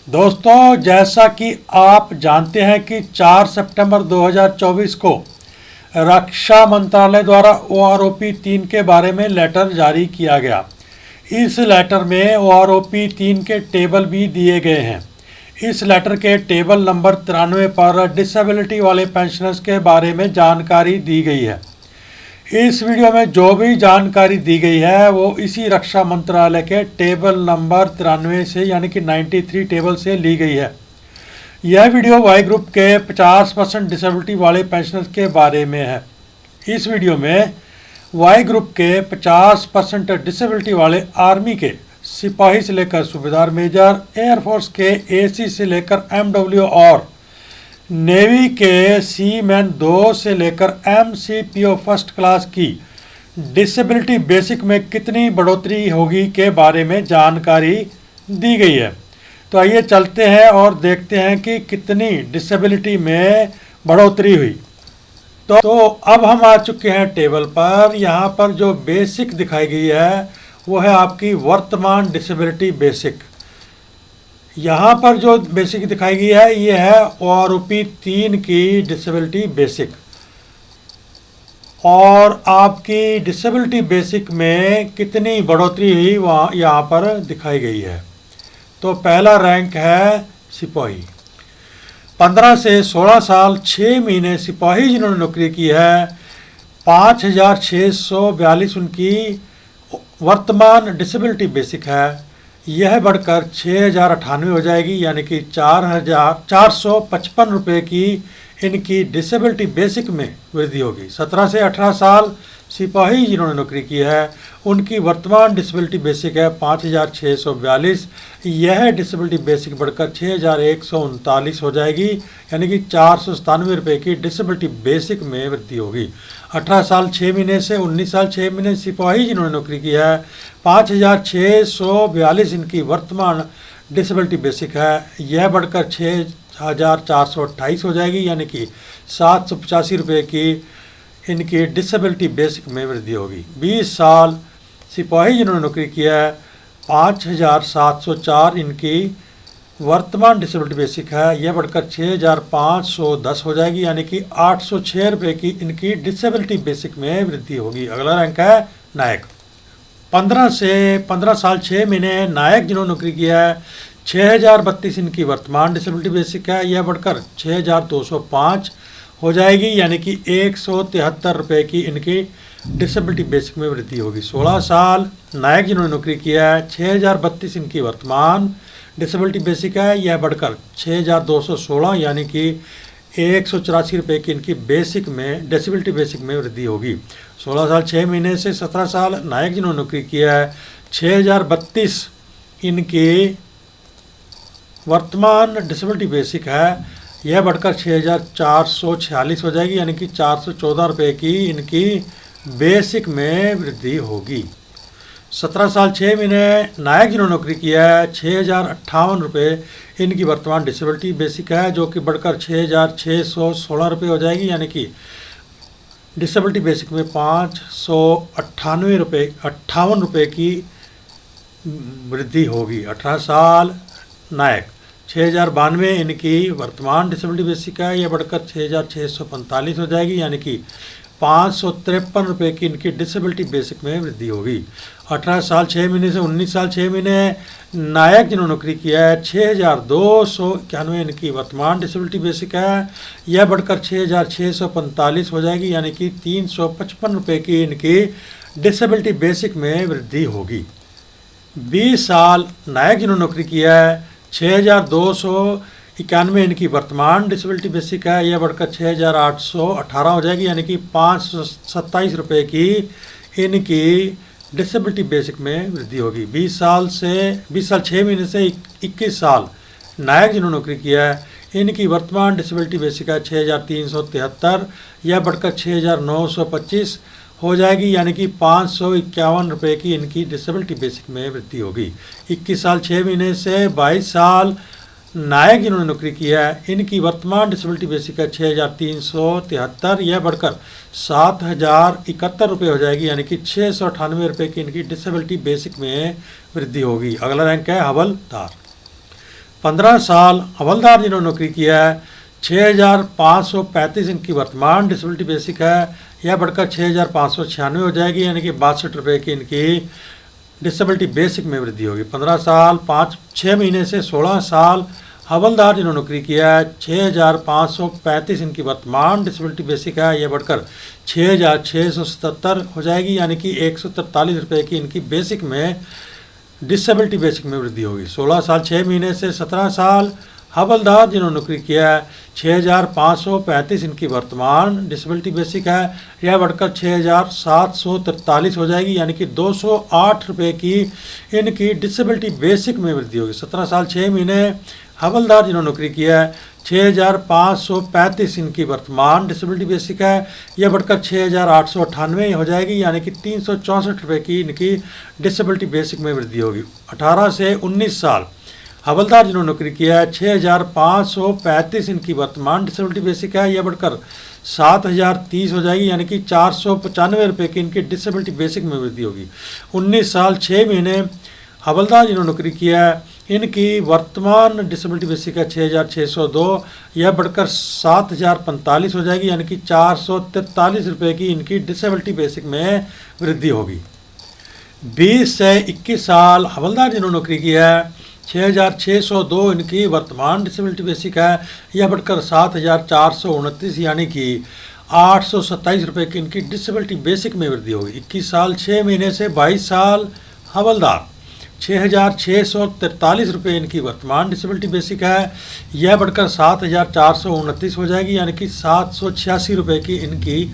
दोस्तों, जैसा कि आप जानते हैं कि 4 सितंबर 2024 को रक्षा मंत्रालय द्वारा OROP 3 के बारे में लेटर जारी किया गया। इस लेटर में OROP 3 के टेबल भी दिए गए हैं। इस लेटर के टेबल नंबर 93 पर डिसेबिलिटी वाले पेंशनर्स के बारे में जानकारी दी गई है। इस वीडियो में जो भी जानकारी दी गई है वो इसी रक्षा मंत्रालय के टेबल नंबर 93 से यानी कि 93 टेबल से ली गई है। यह वीडियो वाई ग्रुप के 50% डिसेबिलिटी वाले पेंशनर्स के बारे में है। इस वीडियो में वाई ग्रुप के 50% डिसेबिलिटी वाले आर्मी के सिपाही से लेकर सूबेदार मेजर, एयरफोर्स के AC से लेकर MW और नेवी के सीमैन 2 से लेकर MCPO फर्स्ट क्लास की डिसेबिलिटी बेसिक में कितनी बढ़ोतरी होगी के बारे में जानकारी दी गई है। तो आइए चलते हैं और देखते हैं कि कितनी डिसेबिलिटी में बढ़ोतरी हुई। तो अब हम आ चुके हैं टेबल पर। यहाँ पर जो बेसिक दिखाई गई है वो है आपकी वर्तमान डिसेबिलिटी बेसिक। यहाँ पर जो बेसिक दिखाई गई है ये है OROP 3 की डिसेबिलिटी बेसिक, और आपकी डिसेबिलिटी बेसिक में कितनी बढ़ोतरी हुई वहाँ यहाँ पर दिखाई गई है। तो पहला रैंक है सिपाही। 15 से 16 साल 6 महीने सिपाही जिन्होंने नौकरी की है, 5642 उनकी वर्तमान डिसेबिलिटी बेसिक है। यह बढ़कर 6098 हो जाएगी, यानी कि 4455 रुपये की इनकी डिसेबिलिटी बेसिक में वृद्धि होगी। 17 से 18 साल सिपाही जिन्होंने नौकरी की है उनकी वर्तमान डिसेबिलिटी बेसिक है 5642। यह डिसेबिलिटी बेसिक बढ़कर 6139 हो जाएगी, यानी कि 497 रुपये की डिसेबिलिटी बेसिक में वृद्धि होगी। 18 साल 6 महीने से 19 साल 6 महीने सिपाही जिन्होंने नौकरी की है 5642 इनकी वर्तमान डिसेबिलिटी बेसिक है। यह बढ़कर 6428 हो जाएगी, यानी कि 785 रुपये की इनकी डिसेबिलिटी बेसिक में वृद्धि होगी। 20 साल सिपाही जिन्होंने नौकरी किया है 5704 इनकी वर्तमान डिसेबिलिटी बेसिक है। यह बढ़कर 6510 हो जाएगी, यानी कि 806 रुपये की इनकी डिसेबिलिटी बेसिक में वृद्धि होगी। अगला रैंक है नायक। 15 साल 6 महीने नायक जिन्होंने नौकरी किया है 6032 इनकी वर्तमान डिसेबिलिटी बेसिक है। यह बढ़कर 6205 हो जाएगी, यानी कि 173 रुपये की इनकी डिसेबिलिटी बेसिक में वृद्धि होगी। 16 साल नायक जिन्होंने नौकरी किया है 6032 इनकी वर्तमान डिसेबिलिटी बेसिक है। यह बढ़कर 6216 यानी कि 184 रुपये की इनकी बेसिक में डिसेबिलिटी बेसिक में वृद्धि होगी। 16 साल 6 महीने से 17 साल नायक जिन्होंने नौकरी किया है 6032 इनकी वर्तमान डिसेबिलिटी बेसिक है। यह बढ़कर 6446 हो जाएगी, यानी कि 414 रुपये की इनकी बेसिक में वृद्धि होगी। 17 साल 6 महीने नायक जिन्होंने नौकरी किया है 6058 रुपये इनकी वर्तमान डिसेबिलिटी बेसिक है, जो कि बढ़कर 6616 रुपये हो जाएगी, यानी कि डिसेबिलिटी बेसिक में 598 रुपये की वृद्धि होगी। 18 साल नायक 6092 इनकी वर्तमान डिसेबिलिटी बेसिक है। यह बढ़कर 6645 हो जाएगी, यानी कि 553 रुपये की इनकी डिसेबिलिटी बेसिक में वृद्धि होगी। 18 साल 6 महीने से 19 साल 6 महीने नायक जिन्होंने नौकरी किया है 6291 इनकी वर्तमान डिसेबिलिटी बेसिक है। यह बढ़कर 6645 हो जाएगी, यानी कि 355 रुपये की इनकी डिसेबिलिटी बेसिक में वृद्धि होगी। 20 साल नायक जिन्होंने नौकरी किया है 6291 इनकी वर्तमान डिसेबिलिटी बेसिक है। यह बढ़कर 6818 हो जाएगी, यानी कि 527 रुपये की इनकी डिसेबिलिटी बेसिक में वृद्धि होगी। 20 साल 6 महीने से 21 साल नायक जिन्होंने नौकरी किया है इनकी वर्तमान डिसेबिलिटी बेसिक है 6373। यह बढ़कर 6925 हो जाएगी, यानी कि 551 रुपये की इनकी डिसेबिलिटी बेसिक में वृद्धि होगी। 21 साल 6 महीने से 22 साल नायक जिन्होंने नौकरी किया है इनकी वर्तमान डिसेबिलिटी बेसिक है 6373। यह बढ़कर 7071 रुपये हो जाएगी, यानी कि 698 रुपये की इनकी डिसेबिलिटी बेसिक में वृद्धि होगी। अगला रैंक है हवलदार। 15 साल हवलदार जिन्होंने नौकरी किया है 6,535 इनकी वर्तमान डिसेबिलिटी बेसिक है, यह बढ़कर 6,596 हो जाएगी, यानी कि 62 रुपये की इनकी डिसेबिलिटी बेसिक में वृद्धि होगी। 15 साल 6 महीने से 16 साल हवलदार जिन्होंने नौकरी किया है 6,535 इनकी वर्तमान डिसेबिलिटी बेसिक है, यह बढ़कर 6,677 हो जाएगी, यानी कि 143 रुपये की इनकी बेसिक में डिसेबिलिटी बेसिक में वृद्धि होगी। 16 साल 6 महीने से 17 साल हवलदार जिन्होंने नौकरी किया है 6,535 इनकी वर्तमान डिसेबिलिटी बेसिक है, यह बढ़कर 6,743 हो जाएगी, यानी कि 208 रुपये की इनकी डिसेबिलिटी बेसिक में वृद्धि होगी। 17 साल 6 महीने हवलदार जिन्होंने नौकरी किया है 6,535 इनकी वर्तमान डिसेबिलिटी बेसिक है, यह बढ़कर 6,898 हो जाएगी, यानी कि 364 रुपये की इनकी डिसेबिलिटी बेसिक में वृद्धि होगी। 18 से 19 साल हवलदार जिन्होंने नौकरी किया है 6,535 इनकी वर्तमान डिसेबिलिटी बेसिक है, यह बढ़कर 7,030 हो जाएगी, यानी कि 495 रुपये की इनकी डिसेबिलिटी बेसिक में वृद्धि होगी। 19 साल 6 महीने हवलदार जिन्होंने नौकरी किया है इनकी वर्तमान डिसेबिलिटी बेसिक है 6,602, यह बढ़कर 7,045 हो जाएगी, यानी कि 443 रुपये की इनकी डिसेबिलिटी बेसिक में वृद्धि होगी। 20 से 21 साल हवलदार जिन्होंने नौकरी किया है 6,602 इनकी वर्तमान डिसेबिलिटी बेसिक है, यह बढ़कर 7,429 यानी कि 827 रुपये की इनकी डिसेबिलिटी बेसिक में वृद्धि होगी। 21 साल 6 महीने से 22 साल हवलदार 6,643 रुपये इनकी वर्तमान डिसेबिलिटी बेसिक है, यह बढ़कर 7,429 हो जाएगी, यानी कि 786 रुपये की इनकी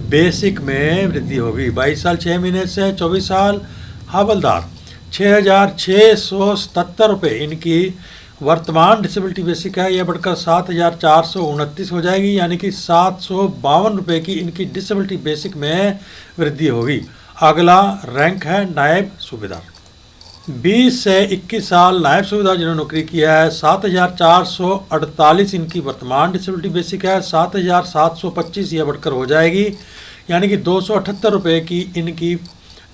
बेसिक में वृद्धि होगी। 22 साल 6 महीने से 24 साल हवलदार 6,677 रुपये इनकी वर्तमान डिसेबिलिटी बेसिक है, यह बढ़कर 7,429 हो जाएगी, यानी कि 752 रुपये की इनकी डिसेबिलिटी बेसिक में वृद्धि होगी। अगला रैंक है नायब सूबेदार। 20 से 21 साल नायब सूबेदार जिन्होंने नौकरी किया है 7,448 इनकी वर्तमान डिसेबिलिटी बेसिक है, 7,725 यह बढ़कर हो जाएगी, यानी कि 278 रुपये की इनकी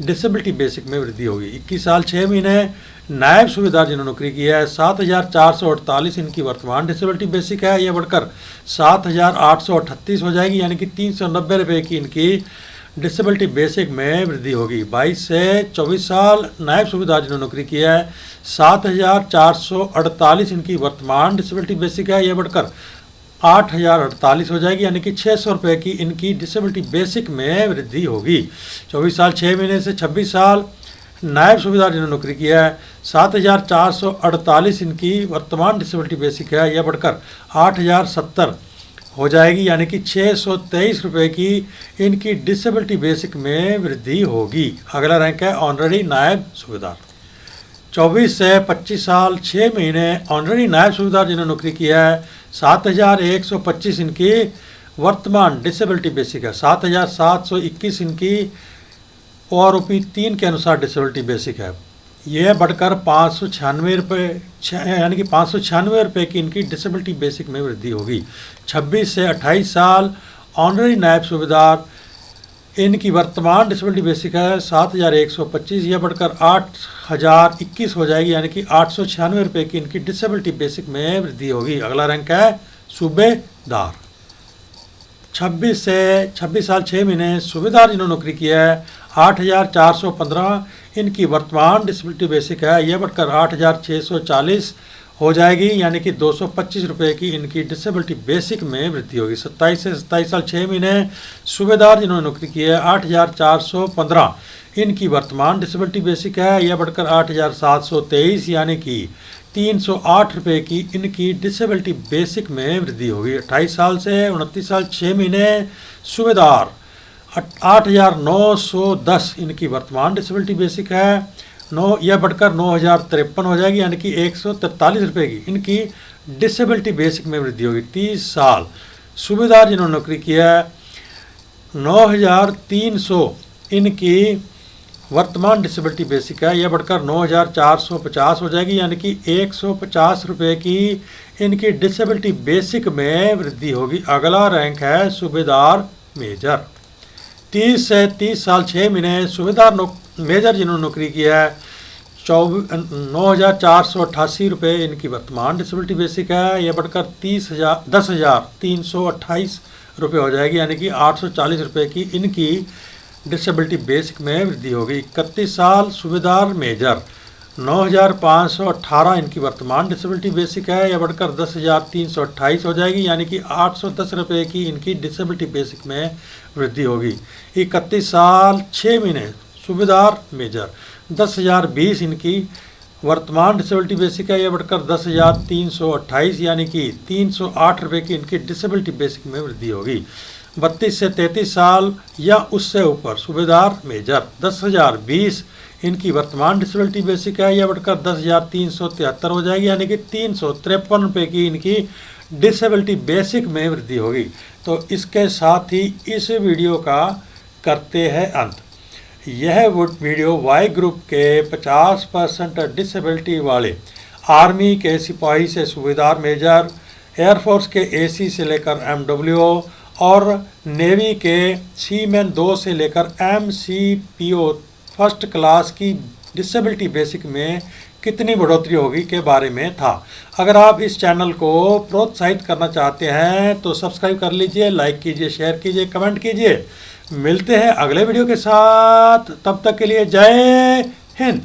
डिसेबिलिटी बेसिक में वृद्धि होगी। 21 साल 6 महीने नायब सूबेदार जिन्होंने नौकरी किया है 7,448 इनकी वर्तमान डिसेबिलिटी बेसिक है, यह बढ़कर 7,838 हो जाएगी, यानी कि 390 रुपये की इनकी डिसेबिलिटी बेसिक में वृद्धि होगी। 22 से 24 साल नायब सूबेदार जिन्होंने नौकरी किया है 7,448 इनकी वर्तमान डिसेबिलिटी बेसिक है, यह बढ़कर 8,048 हो जाएगी, यानी कि 600 रुपये की इनकी डिसेबिलिटी बेसिक में वृद्धि होगी। 24 साल 6 महीने से 26 साल नायब सूबेदार जिन्होंने नौकरी किया है 7,448 इनकी वर्तमान डिसेबिलिटी बेसिक है, यह बढ़कर 8,070 हो जाएगी, यानी कि 623 रुपये की इनकी डिसेबिलिटी बेसिक में वृद्धि होगी। अगला रैंक है ऑनररी नायब सूबेदार। 24 से 25 साल 6 महीने ऑनररी नायब सूबेदार जिन्होंने नौकरी किया है 7,125 इनकी वर्तमान डिसेबिलिटी बेसिक है, 7,721 इनकी OROP 3 के अनुसार डिसेबिलिटी बेसिक है, यह बढ़कर 596 रुपये यानी कि 596 रुपये की इनकी डिसेबिलिटी बेसिक में वृद्धि होगी। 26 से 28 साल ऑनररी नायब सूबेदार इनकी वर्तमान डिसेबिलिटी बेसिक है 7,125, यह बढ़कर 8,021 हो जाएगी, यानी कि 896 रुपये की इनकी डिसेबिलिटी बेसिक में वृद्धि होगी। अगला रैंक है सूबेदार। 26 साल 6 महीने सूबेदार जिन्होंने नौकरी किया है 8,415 इनकी वर्तमान डिसेबिलिटी बेसिक है, यह बढ़कर 8,640 हो जाएगी, यानी कि 225 रुपये की इनकी डिसेबिलिटी बेसिक में वृद्धि होगी। 27 से 27 साल 6 महीने सूबेदार जिन्होंने नौकरी की है 8,415 इनकी वर्तमान डिसेबिलिटी बेसिक है, यह बढ़कर 8,723 यानी कि 308 रुपये की इनकी डिसेबिलिटी बेसिक में वृद्धि होगी। 28 साल से 29 साल 6 महीने सूबेदार 8,910 इनकी वर्तमान डिसेबिलिटी बेसिक है, यह बढ़कर 9,053 हो जाएगी, यानी कि 143 रुपये की इनकी डिसेबिलिटी बेसिक में वृद्धि होगी। 30 साल सूबेदार जिन्होंने नौकरी किया है 9,300 इनकी वर्तमान डिसेबिलिटी बेसिक है, यह बढ़कर 9,450 हो जाएगी, यानी कि 150 रुपये की इनकी डिसेबिलिटी बेसिक में वृद्धि होगी। अगला रैंक है सूबेदार मेजर। 30 से 30 साल 6 महीने सूबेदार मेजर जिन्होंने नौकरी किया है ₹9,488 इनकी वर्तमान डिसेबिलिटी बेसिक है। यह बढ़कर 10,328 रुपये हो जाएगी, यानी कि 840 रुपये की इनकी डिसेबिलिटी बेसिक में वृद्धि होगी। 31 साल सूबेदार मेजर 9,518 इनकी वर्तमान डिसेबिलिटी बेसिक है। यह बढ़कर 10,328 हो जाएगी, यानी कि 810 रुपये की इनकी डिसेबिलिटी बेसिक में वृद्धि होगी। 31 साल 6 महीने सूबेदार मेजर 10,020 इनकी वर्तमान डिसेबिलिटी बेसिक है। यह बढ़कर 10,328 यानी कि 308 रुपये की इनकी डिसेबिलिटी बेसिक में वृद्धि होगी। 32 से 33 साल या उससे ऊपर सूबेदार मेजर 10,020 इनकी वर्तमान डिसेबिलिटी बेसिक है। यह बढ़कर 10,373 हो जाएगी, यानी कि 353 रुपये की इनकी डिसेबिलिटी बेसिक में वृद्धि होगी। तो इसके साथ ही इस वीडियो का करते हैं अंत। यह वीडियो वाई ग्रुप के 50% डिसेबिलिटी वाले आर्मी के सिपाही से सूबेदार मेजर, एयरफोर्स के एसी से लेकर एमडब्ल्यूओ और नेवी के सीमैन 2 से लेकर एमसीपीओ फर्स्ट क्लास की डिसेबिलिटी बेसिक में कितनी बढ़ोतरी होगी के बारे में था। अगर आप इस चैनल को प्रोत्साहित करना चाहते हैं तो सब्सक्राइब कर लीजिए, लाइक कीजिए, शेयर कीजिए, कमेंट कीजिए। मिलते हैं अगले वीडियो के साथ, तब तक के लिए जय हिंद।